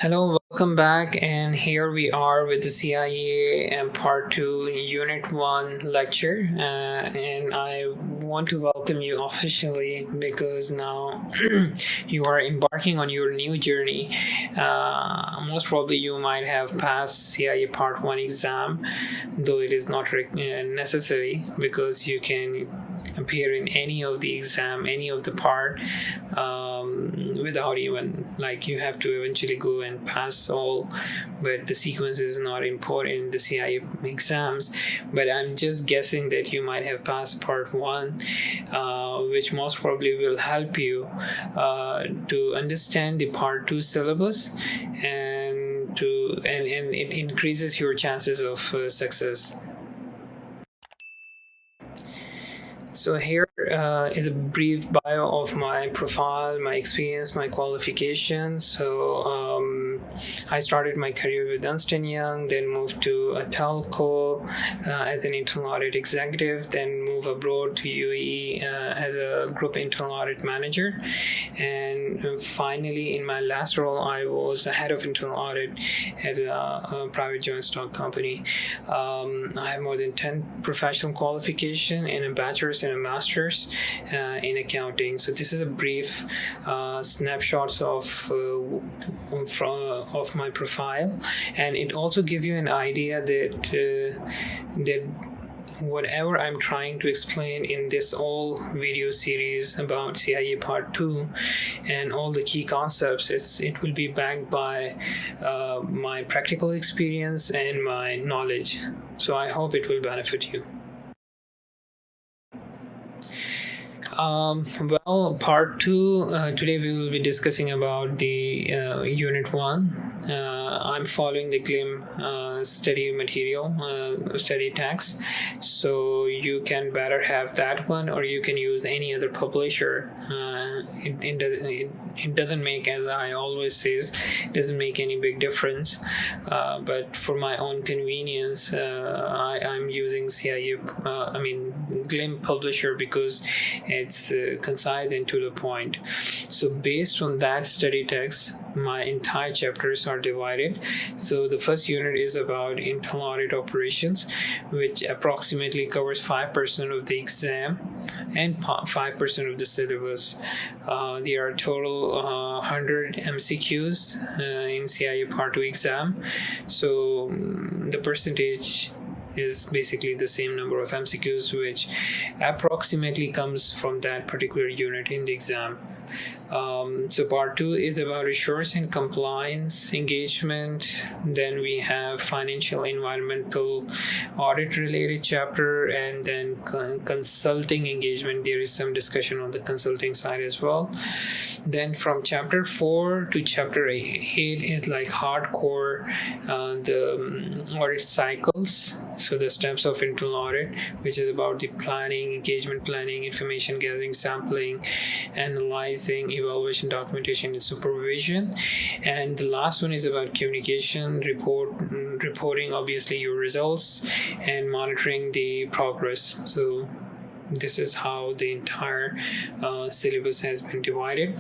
Hello, welcome back, and here we are with the CIA and Part 2, Unit 1 lecture. And I want to welcome you officially because now you are embarking on your new journey. Most probably, you might have passed CIA Part 1 exam, though it is not necessary because you can appear in any of the exam, any of the part, without even you have to eventually go and pass all, but the sequence is not important in the CIA exams. But I'm just guessing that you might have passed part 1, which most probably will help you to understand the part 2 syllabus, and it increases your chances of success. So here is a brief bio of my profile, my experience, my qualifications. So I started my career with Ernst & Young, then moved to a telco as an internal audit executive, then moved abroad to UAE as a group internal audit manager. And finally, in my last role, I was a head of internal audit at a private joint stock company. I have more than 10 professional qualifications and a bachelor's and a master's in accounting. So this is a brief snapshots of my profile, and it also gives you an idea that whatever I'm trying to explain in this all video series about CIA Part 2 and all the key concepts, it will be backed by my practical experience and my knowledge. So I hope it will benefit you. Well, part 2, today we will be discussing about the Unit 1. I'm following the GLIM study material, study text, so you can better have that one, or you can use any other publisher. It doesn't make, as I always says, it doesn't make any big difference, but for my own convenience, I'm using GLIM publisher because it's concise and to the point. So based on that study text, my entire chapters are divided. So the first unit is about internal audit operations, which approximately covers 5% of the exam and 5% of the syllabus. There are total 100 MCQs in CIA Part 2 exam. So the percentage is basically the same number of MCQs, which approximately comes from that particular unit in the exam. So part 2 is about assurance and compliance engagement. Then we have financial environmental audit related chapter, and then consulting engagement. There is some discussion on the consulting side as well. Then from chapter 4 to chapter 8 is like hardcore the audit cycles. So the steps of internal audit, which is about the planning, engagement planning, information gathering, sampling, analyzing, evaluation, documentation, and supervision. And the last one is about communication, reporting obviously your results, and monitoring the progress. So this is how the entire syllabus has been divided.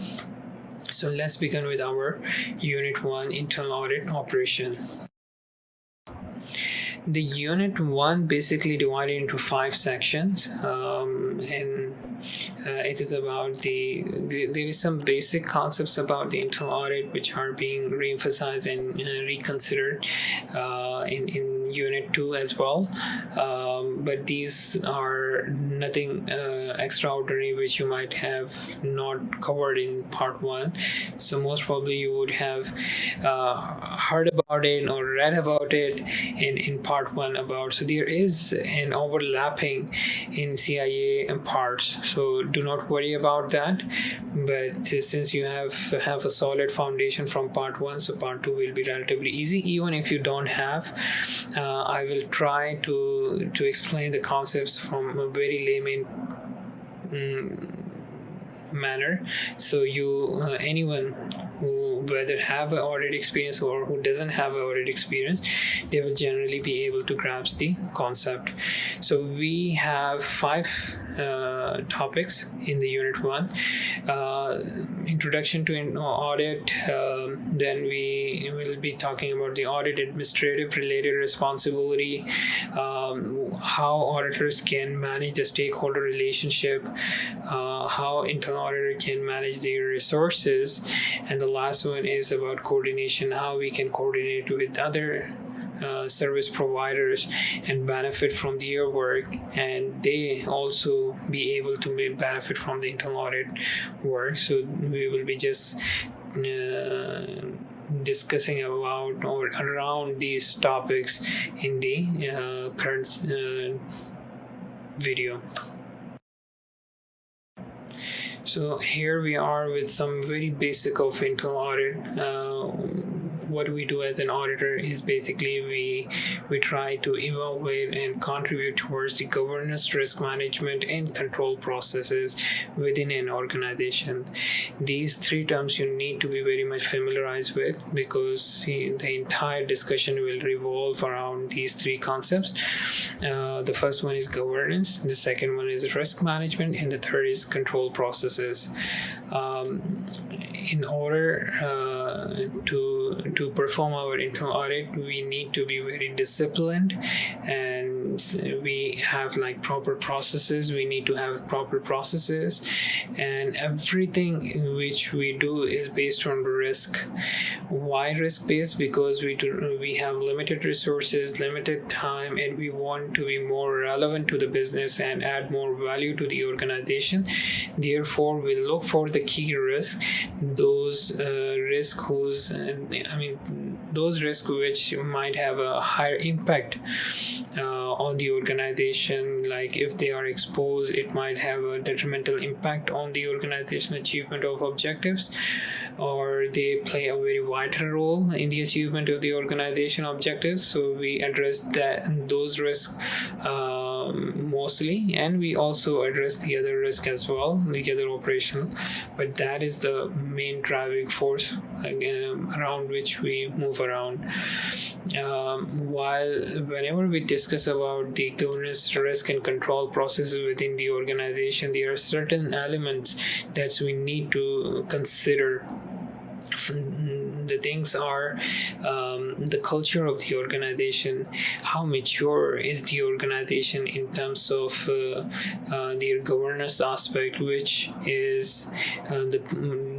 So let's begin with our Unit 1 internal audit operation. The Unit 1 basically divided into 5 sections, and it is about there is some basic concepts about the internal audit which are being re-emphasized and reconsidered in Unit 2 as well, but these are nothing extraordinary which you might have not covered in Part 1. So most probably you would have heard about it or read about it in Part 1 about. So there is an overlapping in CIA parts, so do not worry about that. But since you have a solid foundation from Part 1, so Part 2 will be relatively easy. Even if you don't have, I will try to explain the concepts from a very layman manner, so anyone who whether have an audit experience or who doesn't have an audit experience, they will generally be able to grasp the concept. So we have 5 topics in the unit 1. Introduction to an audit, then we will be talking about the audit administrative related responsibility, how auditors can manage the stakeholder relationship, how internal auditor can manage their resources, and the last one is about coordination, how we can coordinate with other service providers and benefit from their work, and they also be able to benefit from the internal audit work. So we will be just discussing about or around these topics in the current video. So here we are with some very basic of internal audit. What we do as an auditor is basically we try to evaluate and contribute towards the governance, risk management, and control processes within an organization. These 3 terms you need to be very much familiarized with, because the entire discussion will revolve around these 3 concepts. The first one is governance, the second one is risk management, and the third is control processes. In order to perform our internal audit, we need to be very disciplined, and we have like proper processes. We need to have proper processes, and everything which we do is based on risk. Why risk based? Because we have limited resources, limited time, and we want to be more relevant to the business and add more value to the organization. Therefore, we look for the key risks, those risks which might have a higher impact on the organization. Like if they are exposed, it might have a detrimental impact on the organization achievement of objectives, or they play a very vital role in the achievement of the organization objectives. So we address those risks mostly, and we also address the other risk as well, the other operational, but that is the main driving force around which we move around. Whenever we discuss about the governance, risk, and control processes within the organization, there are certain elements that we need to consider. The things are the culture of the organization. How mature is the organization in terms of their governance aspect, which is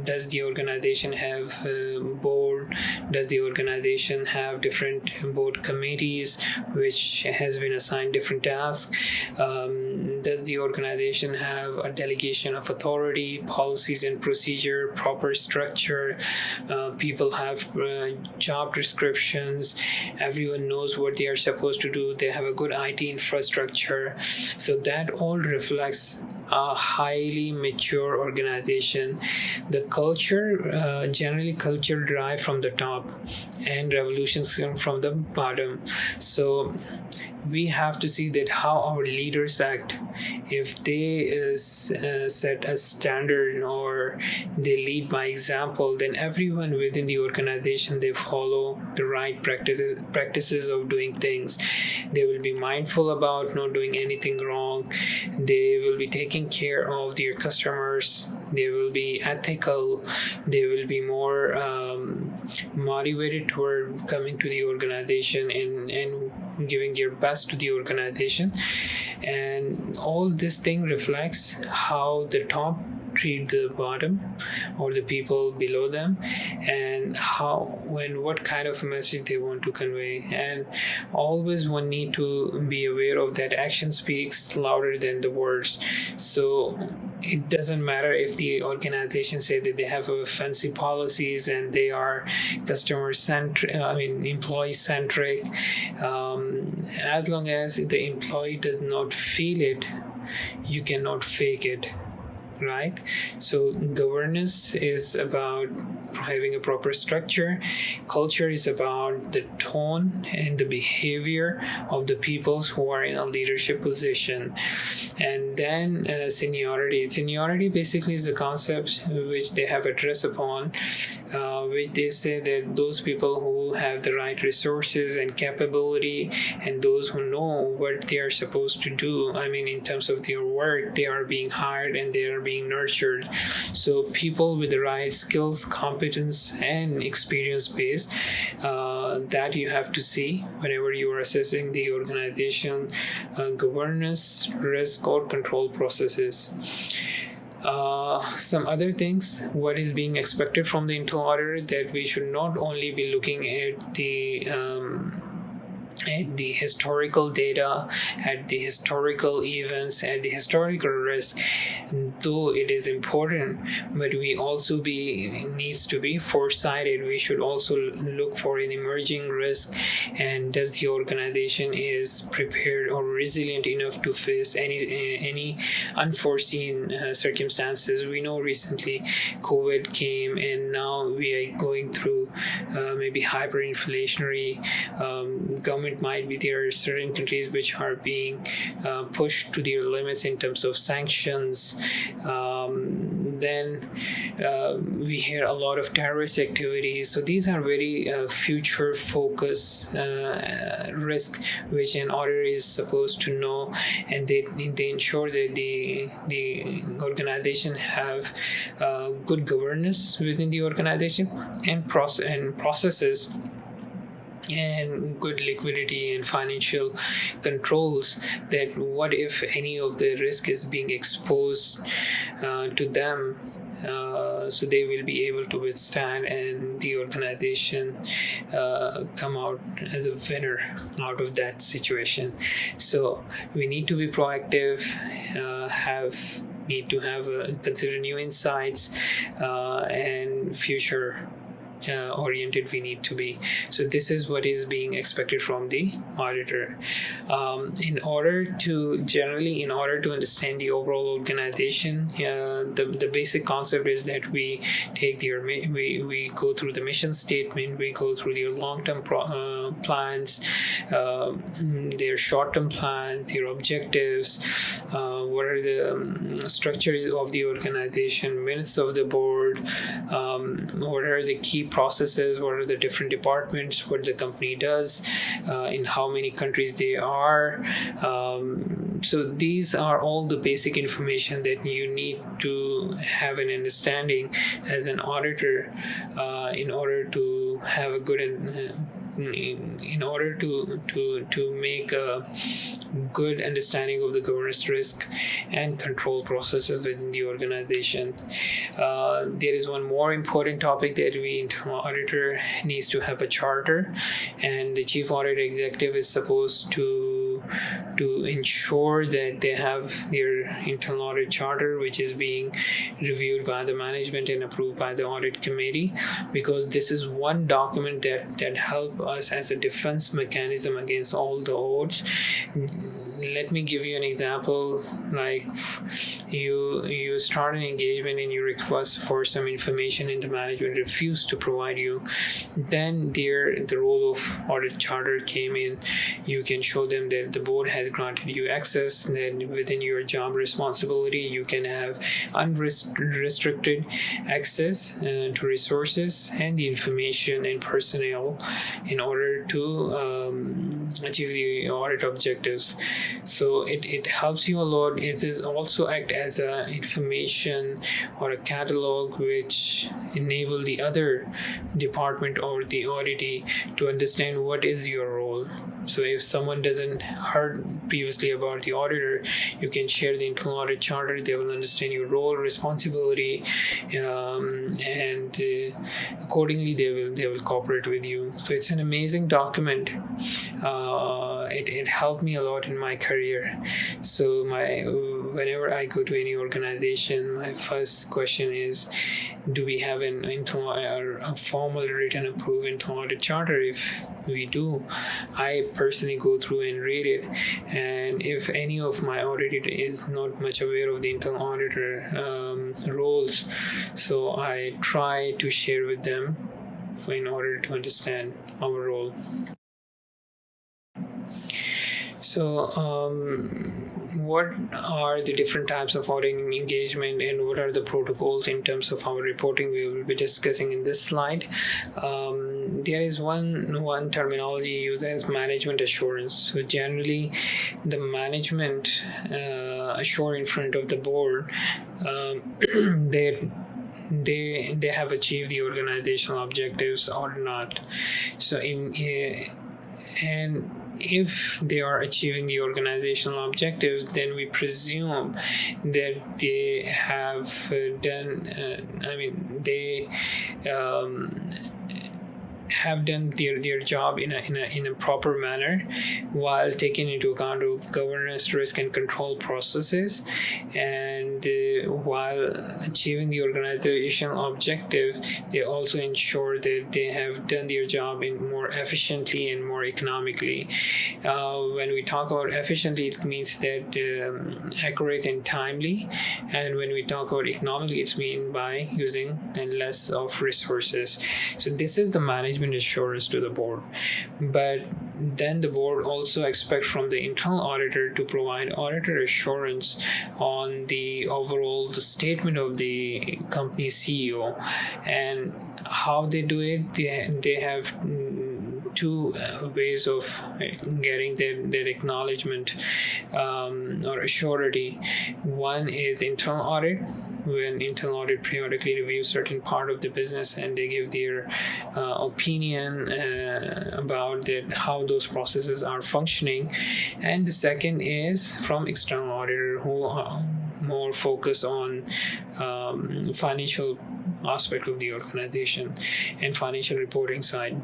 does the organization have board? Does the organization have different board committees which has been assigned different tasks? Does the organization have a delegation of authority, policies and procedure, proper structure? People have job descriptions. Everyone knows what they are supposed to do. They have a good IT infrastructure. So that all reflects a highly mature organization. The culture, generally culture drive from the top and revolutions come from the bottom. So we have to see that how our leaders act. If they set a standard or they lead by example, then everyone within the organization, they follow the right practices of doing things. They will be mindful about not doing anything wrong. They will be taking care of their customers. They will be ethical. They will be more motivated toward coming to the organization and giving their best to the organization. And all this thing reflects how the top treat the bottom or the people below them, and what kind of message they want to convey. And always one need to be aware of that action speaks louder than the words. So it doesn't matter if the organization say that they have fancy policies and they are customer centric, employee centric. As long as the employee does not feel it, you cannot fake it. right? So governance is about having a proper structure. Culture is about the tone and the behavior of the peoples who are in a leadership position. And then seniority basically is the concept which they have addressed upon, which they say that those people who have the right resources and capability, and those who know what they are supposed to do, I mean in terms of their work, they are being hired and they are being nurtured. So people with the right skills, competence, and experience base, that you have to see whenever you are assessing the organization governance, risk, or control processes. Some other things, what is being expected from the internal auditor, that we should not only be looking at the historical data, at the historical events, at the historical risk, though it is important, but we also needs to be foresighted. We should also look for an emerging risk, and does the organization is prepared or resilient enough to face any unforeseen circumstances. We know recently COVID came, and now we are going through maybe hyperinflationary. Government might be, there are certain countries which are being pushed to their limits in terms of sanctions. Then we hear a lot of terrorist activities. So these are very future focused risk which an auditor is supposed to know, and they ensure that the organization have good governance within the organization, and processes, and good liquidity and financial controls, that what if any of the risk is being exposed to them, so they will be able to withstand, and the organization come out as a winner out of that situation. So we need to be proactive, consider new insights, and future oriented we need to be. So this is what is being expected from the auditor. In order to understand the overall organization, the basic concept is that we go through the mission statement, we go through their long-term plans, their short-term plans, their objectives, what are the structures of the organization, minutes of the board, what are the key processes, what are the different departments, what the company does, in how many countries they are. So these are all the basic information that you need to have an understanding as an auditor, in order to have a good in order to make a good understanding of the governance, risk, and control processes within the organization. There is one more important topic, that internal auditor needs to have a charter, and the chief audit executive is supposed to ensure that they have their internal audit charter, which is being reviewed by the management and approved by the audit committee, because this is one document that helps us as a defense mechanism against all the odds. Let me give you an example. Like you start an engagement and you request for some information, and the management refused to provide you. Then the role of audit charter came in. You can show them that the board has granted you access, then within your job responsibility you can have unrestricted access to resources and the information and personnel in order to achieve the audit objectives. So it helps you a lot. It is also act as a information or a catalog which enable the other department or the auditee to understand what is your role. So if someone doesn't heard previously about the auditor, you can share the internal audit charter. They will understand your role, responsibility, and accordingly they will cooperate with you. So it's an amazing document. it helped me a lot in my career. So whenever I go to any organization, my first question is, do we have an internal or a formal written approved internal audit charter? If we do, I personally go through and read it, and if any of my auditor is not much aware of the internal auditor roles, so I try to share with them in order to understand our role. So what are the different types of auditing engagement, and what are the protocols in terms of our reporting? We will be discussing in this slide. There is one terminology used as management assurance. So generally, the management assure in front of the board they have achieved the organizational objectives or not. So and if they are achieving the organizational objectives, then we presume that they have have done their job in a proper manner, while taking into account of governance, risk, and control processes, and while achieving the organizational objective, they also ensure that they have done their job in more efficiently and more economically. When we talk about efficiently, it means that accurate and timely, and when we talk about economically, it's mean by using less of resources. So this is the management assurance to the board. But then the board also expects from the internal auditor to provide auditor assurance on the overall statement of the company CEO, and how they do it. They have two ways of getting that acknowledgement or assurity. One is internal audit, when internal audit periodically reviews certain part of the business and they give their opinion about how those processes are functioning. And the second is from external auditor, who are more focused on financial aspect of the organization and financial reporting side.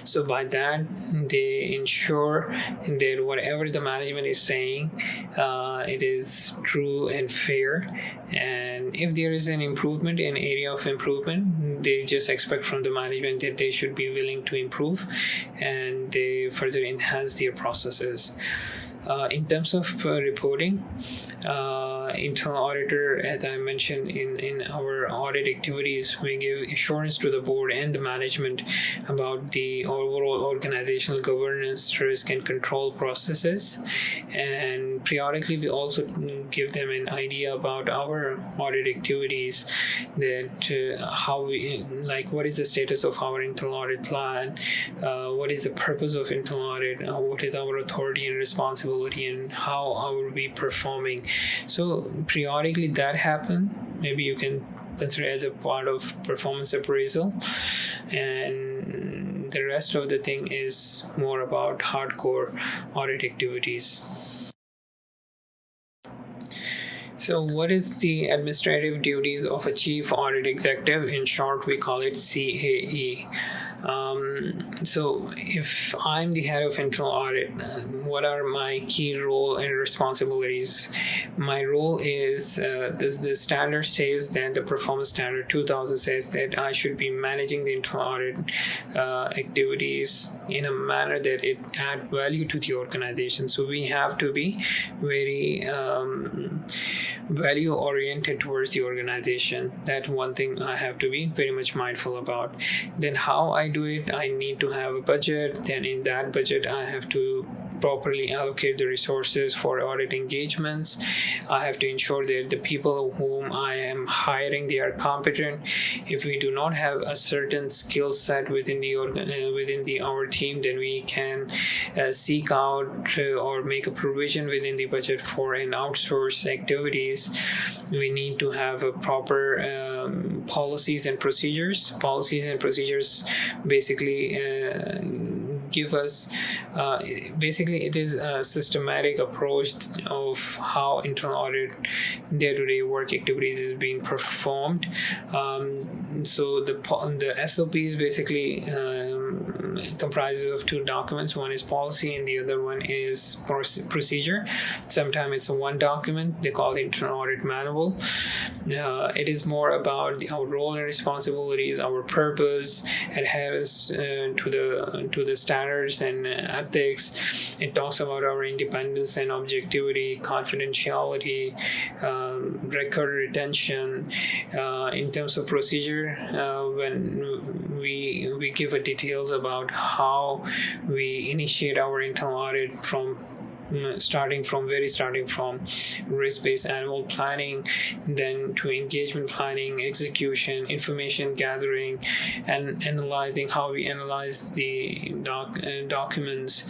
So by that, they ensure that whatever the management is saying, it is true and fair. And if there is an improvement, an area of improvement, they just expect from the management that they should be willing to improve, and they further enhance their processes. In terms of reporting, internal auditor, as I mentioned in our audit activities, we give assurance to the board and the management about the overall organizational governance, risk, and control processes. And periodically, we also give them an idea about our audit activities, that how we, what is the status of our internal audit plan, what is the purpose of internal audit, what is our authority and responsibility, and how are we performing. So periodically that happen. Maybe you can consider as a part of performance appraisal, and the rest of the thing is more about hardcore audit activities. So what is the administrative duties of a chief audit executive? In short, we call it CAE. So if I'm the head of internal audit, what are my key role and responsibilities? My role is, the standard says that the performance standard 2000 says that I should be managing the internal audit activities in a manner that it add value to the organization. So we have to be very value oriented towards the organization. That one thing I have to be very much mindful about. Then how I do it, I need to have a budget. Then in that budget, I have to properly allocate the resources for audit engagements. I have to ensure that the people whom I am hiring, they are competent. If we do not have a certain skill set within our team, then we can seek out or make a provision within the budget for an outsource activities. We need to have a proper policies and procedures. Policies and procedures basically give us it is a systematic approach of how internal audit day-to-day work activities is being performed. So the SOPs basically comprises of two documents. One is policy and the other one is procedure. Sometimes it's one document. They call it an audit manual. It is more about our role and responsibilities, our purpose, adherence to the standards and ethics. It talks about our independence and objectivity, confidentiality, record retention. In terms of procedure, when we give details about how we initiate our internal audit from starting from risk-based annual planning, then to engagement planning, execution, information gathering, and analyzing, how we analyze the documents,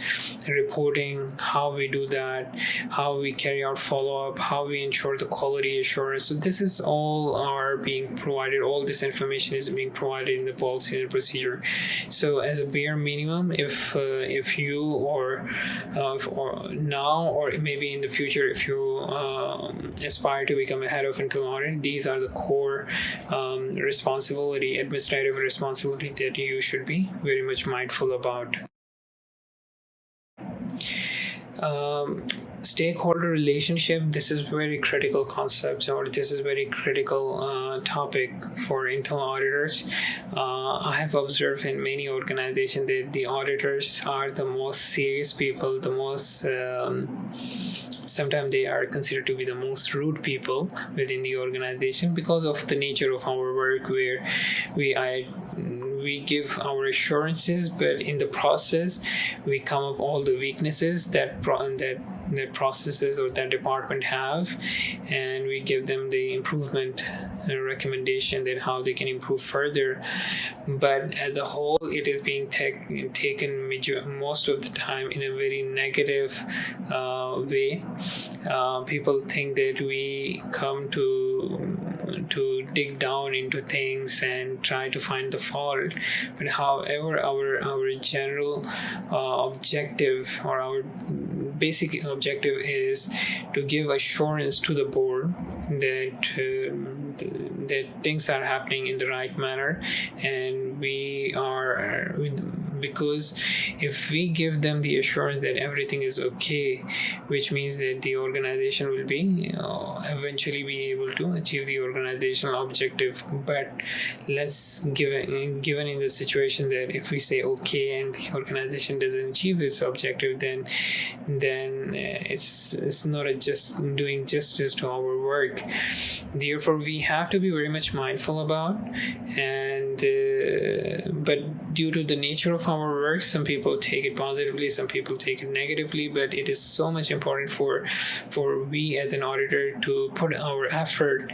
reporting, how we do that, how we carry out follow-up, how we ensure the quality assurance. So this is all are being provided. All this information is being provided in the policy and procedure. So as a bare minimum, if you or now or maybe in the future, if you aspire to become a head of internal audit, these are the core administrative responsibility that you should be very much mindful about. Stakeholder relationship, this is very critical concept, or this is very critical topic for internal auditors. I have observed in many organizations that the auditors are the most serious people, the most sometimes they are considered to be the most rude people within the organization because of the nature of our work, where we give our assurances, but in the process we come up all the weaknesses that processes or that department have, and we give them the improvement recommendation that how they can improve further. But as a whole, it is being taken most of the time in a very negative way. People think that we come to dig down into things and try to find the fault, but however our general objective, or our basic objective, is to give assurance to the board that things are happening in the right manner, and because if we give them the assurance that everything is okay, which means that the organization will be eventually be able to achieve the organizational objective. But given in the situation that if we say okay and the organization doesn't achieve its objective, then it's not just doing justice to our work. Therefore, we have to be very much mindful about, and but due to the nature of our work, some people take it positively, some people take it negatively, but it is so much important for we as an auditor to put our effort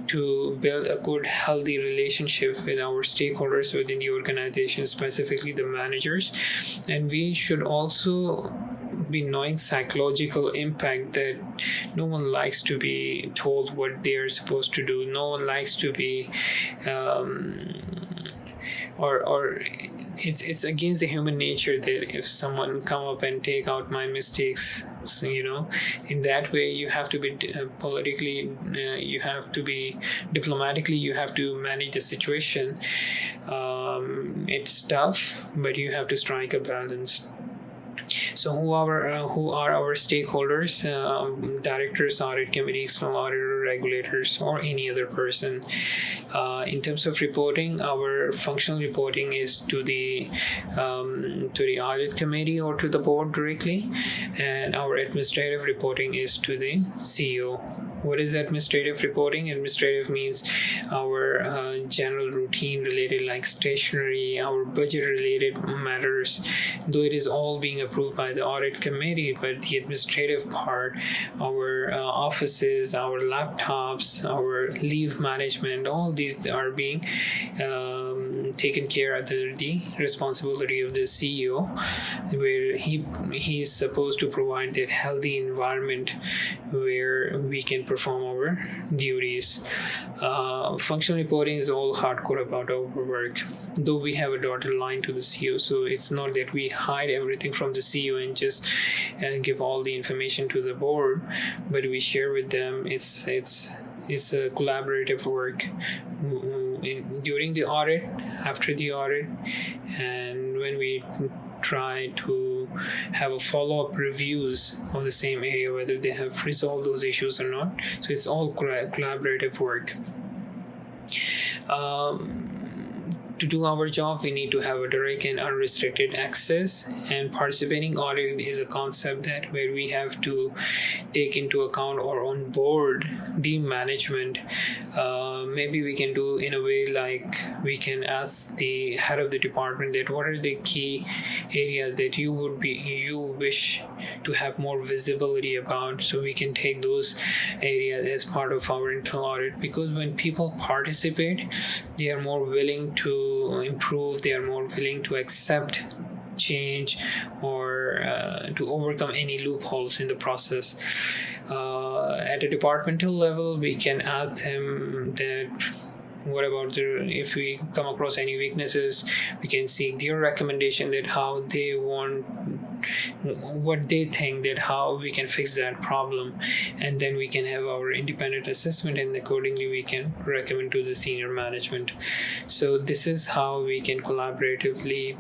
to build a good, healthy relationship with our stakeholders within the organization, specifically the managers. And we should also be knowing psychological impact that no one likes to be told what they are supposed to do. No one likes to be or it's against the human nature that if someone come up and take out my mistakes. So, in that way, you have to be politically, you have to be diplomatically, you have to manage the situation. It's tough, but you have to strike a balance. So who are our stakeholders? Directors, audit committee, external auditor, regulators, or any other person. In terms of reporting, our functional reporting is to the audit committee or to the board directly, and our administrative reporting is to the CEO. What is administrative reporting? Administrative means our general routine related, like stationery, our budget related matters, though it is all being approved by the audit committee, but the administrative part, our offices, our laptops, our leave management, all these are being taken care of under the responsibility of the CEO, where he is supposed to provide that healthy environment where we can perform our duties. Functional reporting is all hardcore about our work, though we have a dotted line to the CEO, so it's not that we hide everything from the CEO and just give all the information to the board, but we share with them. It's a collaborative work during the audit, after the audit, and when we try to have a follow-up reviews of the same area, whether they have resolved those issues or not. So it's all collaborative work. To do our job, we need to have a direct and unrestricted access, and participating audit is a concept that where we have to take into account or on board the management. Maybe we can do in a way like we can ask the head of the department that what are the key areas that you wish to have more visibility about, so we can take those areas as part of our internal audit. Because when people participate, they are more willing to improve, they are more willing to accept change or to overcome any loopholes in the process. At a departmental level, we can ask them that what about if we come across any weaknesses, we can seek their recommendation that how they want, what they think that how we can fix that problem, and then we can have our independent assessment, and accordingly we can recommend to the senior management. So this is how we can collaboratively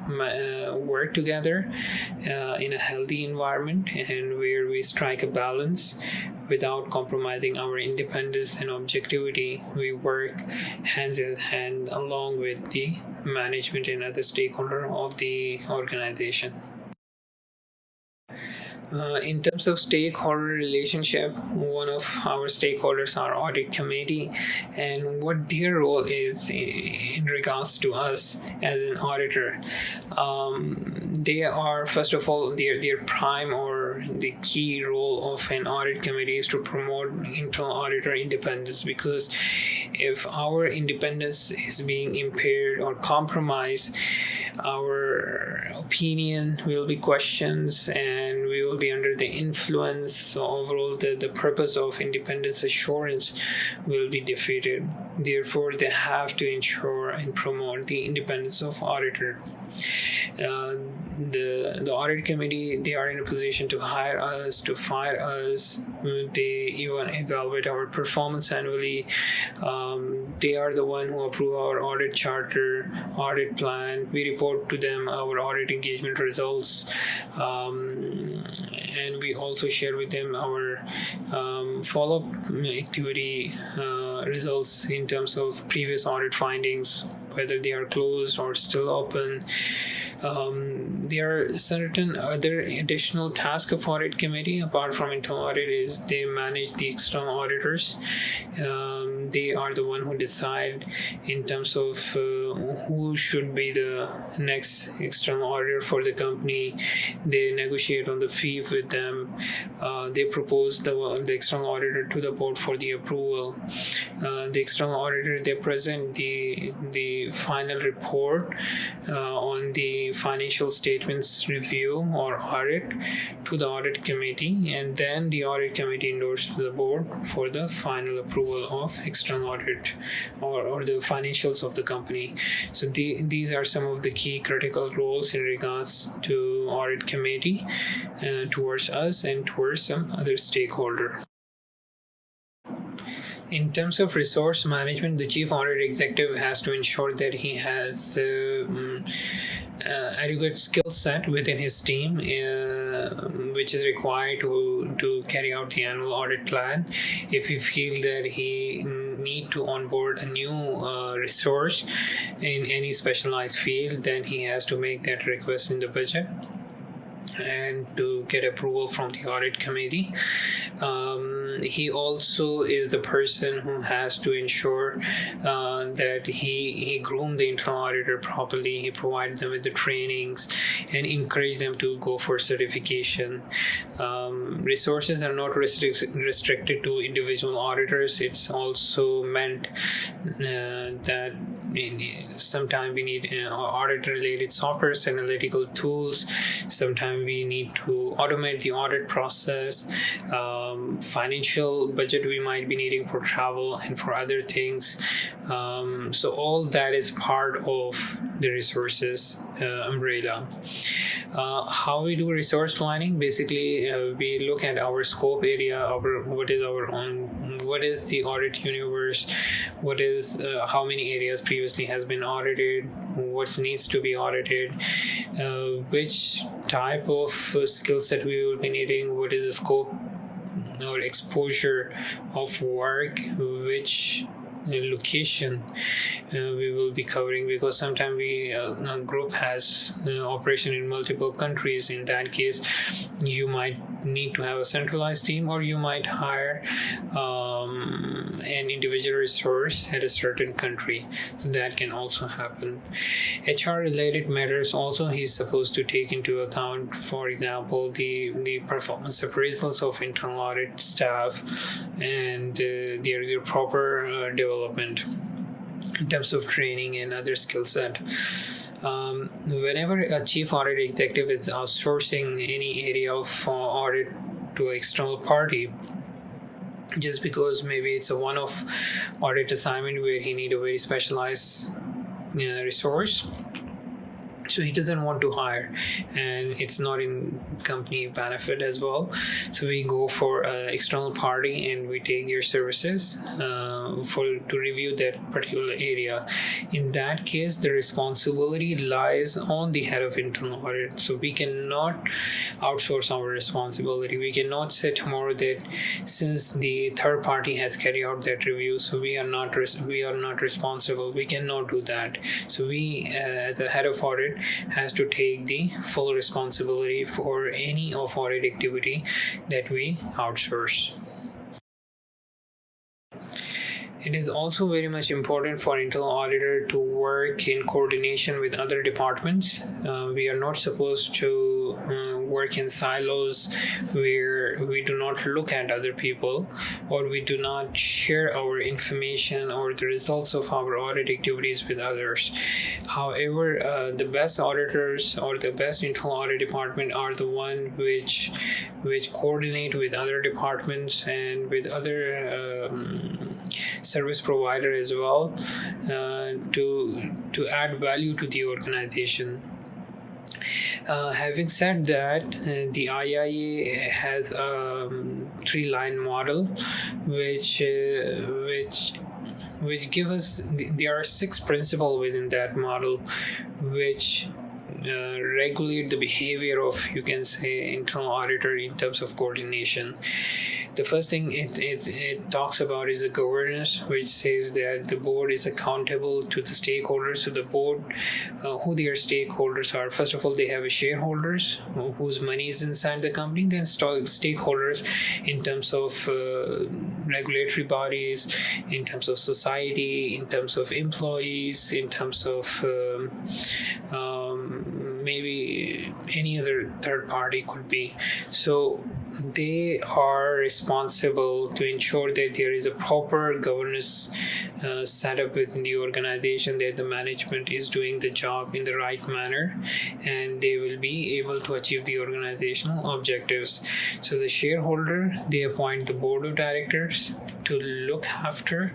work together in a healthy environment, and where we strike a balance without compromising our independence and objectivity. We work hands in hand along with the management and other stakeholders of the organization. In terms of stakeholder relationship, one of our stakeholders are audit committee, and what their role is in regards to us as an auditor. They are, first of all, their prime or the key role of an audit committee is to promote internal auditor independence, because if our independence is being impaired or compromised, our opinion will be questioned and we will be under the influence. So overall, the purpose of independence assurance will be defeated. Therefore, they have to ensure and promote the independence of auditor. The audit committee, they are in a position to hire us, to fire us. They even evaluate our performance annually. They are the one who approve our audit charter, audit plan. We report to them our audit engagement results, and we also share with them our follow-up activity results in terms of previous audit findings, whether they are closed or still open. There are certain other additional tasks of audit committee apart from internal audit is they manage the external auditors. They are the one who decide in terms of who should be the next external auditor for the company. They negotiate on the fee with them. They propose the external auditor to the board for the approval. The external auditor, they present the final report on the financial statements review or audit to the audit committee, and then the audit committee endorses to the board for the final approval of external audit or the financials of the company. So these are some of the key critical roles in regards to audit committee towards us and towards some other stakeholder. In terms of resource management, the chief audit executive has to ensure that he has adequate skill set within his team, which is required to carry out the annual audit plan. If he feel that he need to onboard a new resource in any specialized field, then he has to make that request in the budget and to get approval from the audit committee. He also is the person who has to ensure that he groomed the internal auditor properly. He provided them with the trainings and encouraged them to go for certification. Resources are not restricted to individual auditors. It's also meant that sometimes we need audit-related software, analytical tools. Sometimes we need to automate the audit process. Financial budget we might be needing for travel and for other things. So all that is part of the resources umbrella. How we do resource planning? Basically, we look at our scope area, what is our ongoing what is the audit universe, what is how many areas previously has been audited, what needs to be audited, which type of skill set we will be needing, what is the scope or exposure of work, which location we will be covering, because sometimes a group has operation in multiple countries. In that case, you might need to have a centralized team, or you might hire an individual resource at a certain country. So that can also happen. HR related matters also he's supposed to take into account, for example, the performance appraisals of internal audit staff and their proper development in terms of training and other skill set. Whenever a chief audit executive is outsourcing any area of audit to an external party, just because maybe it's a one-off audit assignment where he need a very specialized resource, so he doesn't want to hire, and it's not in company benefit as well. So we go for an external party and we take their services to review that particular area. In that case, the responsibility lies on the head of internal audit. So we cannot outsource our responsibility. We cannot say tomorrow that since the third party has carried out that review, so we are not responsible. We cannot do that. So we, the head of audit, has to take the full responsibility for any of audit activity that we outsource. It is also very much important for internal auditor to work in coordination with other departments. We are not supposed to work in silos where we do not look at other people, or we do not share our information or the results of our audit activities with others. However, the best auditors or the best internal audit department are the one which coordinate with other departments and with other service provider as well, to add value to the organization. Having said that, the IIA has a 3-line model which give us, there are 6 principles within that model which regulate the behavior of, you can say, internal auditor in terms of coordination. The first thing it talks about is the governance, which says that the board is accountable to the stakeholders. So the board, who their stakeholders are, first of all, they have shareholders whose money is inside the company, then stakeholders in terms of regulatory bodies, in terms of society, in terms of employees, in terms of maybe any other third party could be. So they are responsible to ensure that there is a proper governance setup within the organization, that the management is doing the job in the right manner, and they will be able to achieve the organizational objectives. So the shareholder, they appoint the board of directors to look after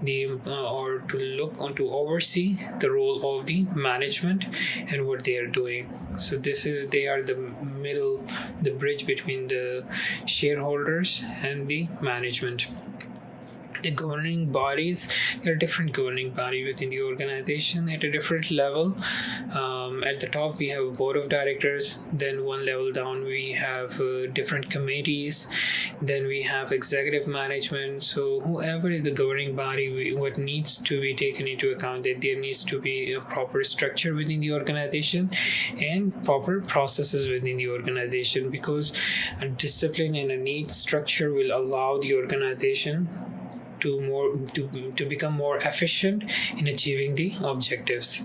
the or to oversee the role of the management and what they are doing. So they are the bridge between the shareholders and the management. The governing bodies, there are different governing bodies within the organization at a different level. At the top, we have a board of directors. Then one level down, we have different committees. Then we have executive management. So whoever is the governing body, what needs to be taken into account, that there needs to be a proper structure within the organization and proper processes within the organization, because a discipline and a neat structure will allow the organization to become more efficient in achieving the objectives.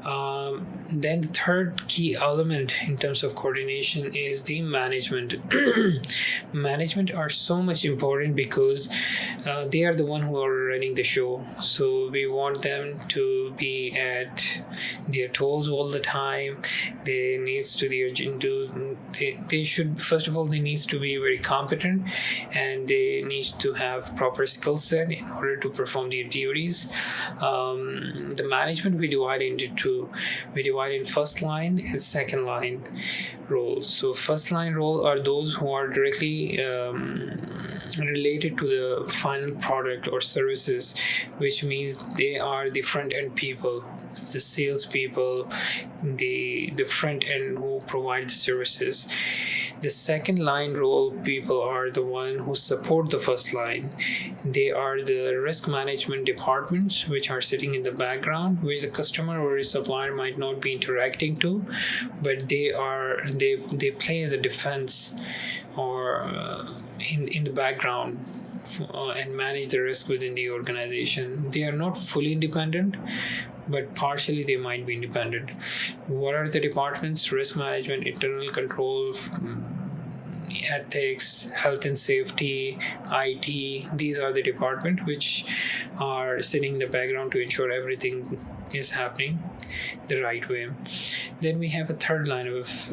Then the third key element in terms of coordination is the management. Management are so much important because they are the one who are running the show. So we want them to be at their toes all the time. They needs to they should, first of all, they needs to be very competent, and they need to have proper skill set in order to perform their duties. The management we divide into two. We divide in first line and second line roles. So first line role are those who are directly related to the final product or services, which means they are the front end people, the sales people, the front end who provide the services. The second line role people are the one who support the first line. They are the risk management departments, which are sitting in the background, which the customer or a supplier might not be interacting to, but they play the defense or in the background and manage the risk within the organization. They are not fully independent, but partially they might be independent. What are the departments? Risk management, internal control, ethics, health and safety, IT. These are the departments which are sitting in the background to ensure everything is happening the right way. Then we have a third line of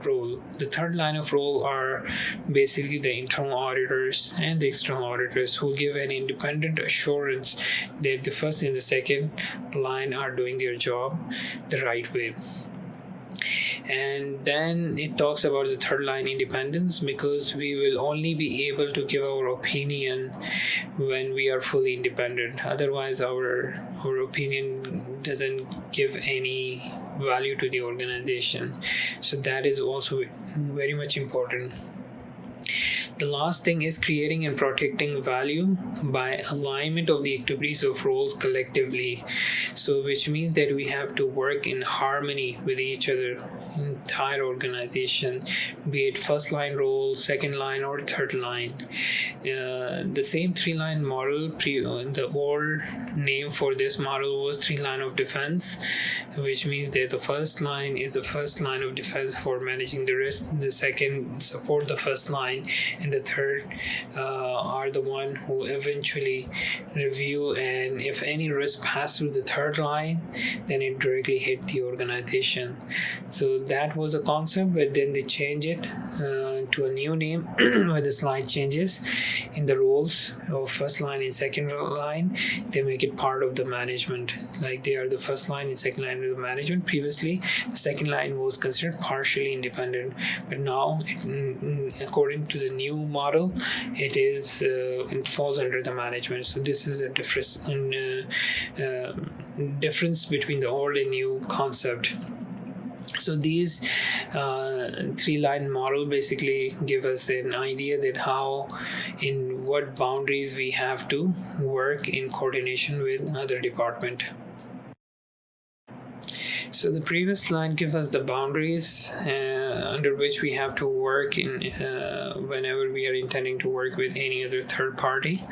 role. The third line of role are basically the internal auditors and the external auditors, who give an independent assurance that the first and the second line are doing their job the right way. And then it talks about the third line independence, because we will only be able to give our opinion when we are fully independent. Otherwise, our opinion doesn't give any value to the organization. So that is also very much important. The last thing is creating and protecting value by alignment of the activities of roles collectively. So which means that we have to work in harmony with each other, entire organization, be it first line role, second line, or third line. The same three-line model, the old name for this model was three-line of defense, which means that the first line is the first line of defense for managing the risk, the second support the first line, and the third are the one who eventually review, and if any risk pass through the third line, then it directly hit the organization. So that was a concept, but then they change it to a new name where the slide changes in the roles of first line and second line. They make it part of the management, like they are the first line and second line of the management. Previously, the second line was considered partially independent, but now, according to the new model, it falls under the management. So this is a difference between the old and new concept. So these three-line model basically give us an idea that in what boundaries we have to work in coordination with other department. So the previous slide gives us the boundaries under which we have to work in whenever we are intending to work with any other third party.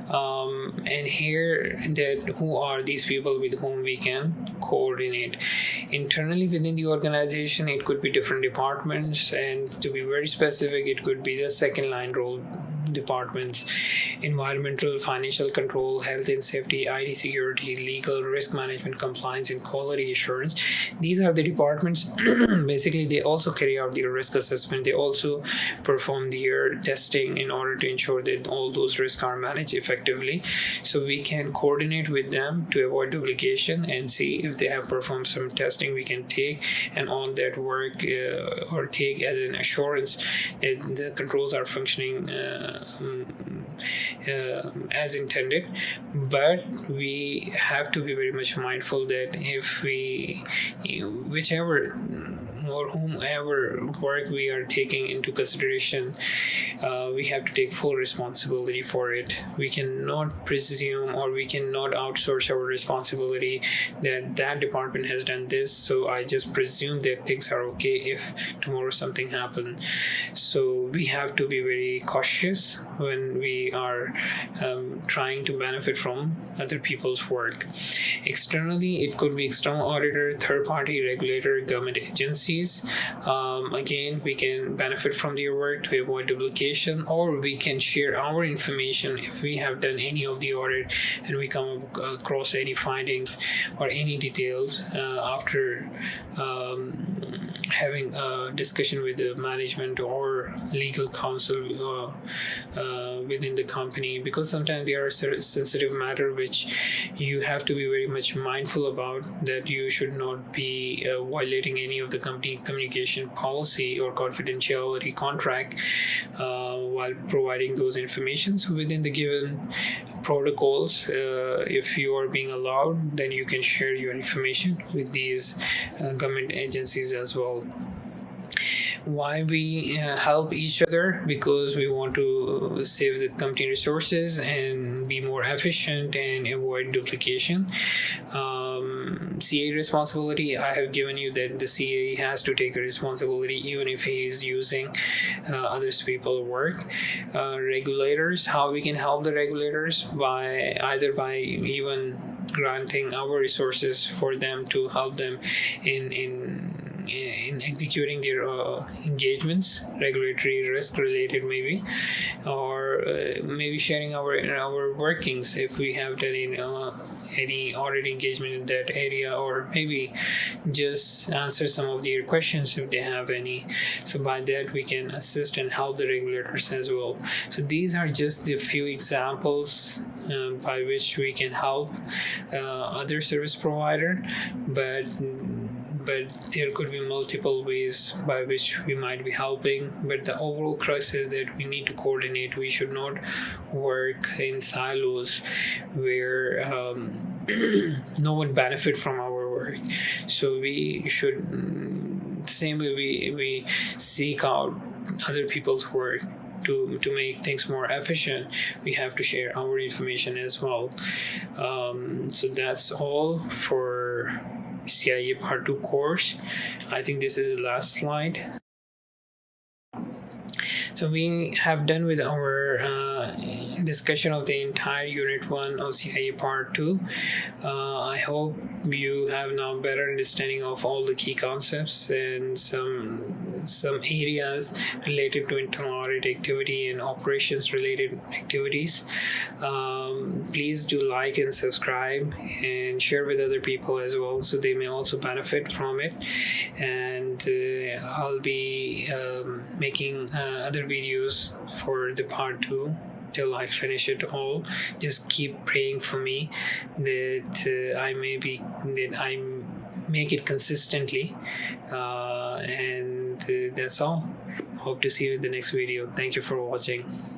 And here, that who are these people with whom we can coordinate internally within the organization. It could be different departments, and to be very specific, it could be the second line role departments: environmental, financial control, health and safety, IT security, legal, risk management, compliance, and quality assurance. These are the departments. Basically, they also carry out their risk assessment. They also perform their testing in order to ensure that all those risks are managed effectively. So we can coordinate with them to avoid duplication and see if they have performed some testing we can take and on that work or take as an assurance that the controls are functioning as intended. But we have to be very much mindful that if whichever or whomever work we are taking into consideration, we have to take full responsibility for it. We cannot presume or we cannot outsource our responsibility that department has done this, so I just presume that things are okay if tomorrow something happens. So we have to be very cautious when we are trying to benefit from other people's work. Externally, it could be external auditor, third-party regulator, government agencies. Again, we can benefit from their work to avoid duplication, or we can share our information if we have done any of the audit and we come across any findings or any details after having a discussion with the management or legal counsel within the company, because sometimes there are sensitive matter which you have to be very much mindful about, that you should not be violating any of the company communication policy or confidentiality contract while providing those information. So within the given protocols, if you are being allowed, then you can share your information with these government agencies as well. Why we help each other? Because we want to save the company resources and be more efficient and avoid duplication. CAE responsibility, I have given you that the CAE has to take the responsibility even if he is using others people's work. Regulators, how we can help the regulators? By even granting our resources for them to help them in executing their engagements, regulatory risk related maybe, or maybe sharing our workings if we have done any audit engagement in that area, or maybe just answer some of their questions if they have any. So by that we can assist and help the regulators as well. So these are just the few examples by which we can help other service provider, but there could be multiple ways by which we might be helping. But the overall crux is that we need to coordinate. We should not work in silos where no one benefit from our work. So we should, the same way we seek out other people's work to make things more efficient, we have to share our information as well. So that's all for CAE Part 2 course. I think this is the last slide. So we have done with our discussion of the entire Unit 1 of CAE Part 2. I hope you have now better understanding of all the key concepts and some areas related to internal audit activity and operations related activities. Please do like and subscribe and share with other people as well, so they may also benefit from it. And I'll be making other videos for the Part 2 till I finish it all. Just keep praying for me that I make it consistently, and that's all. Hope to see you in the next video. Thank you for watching.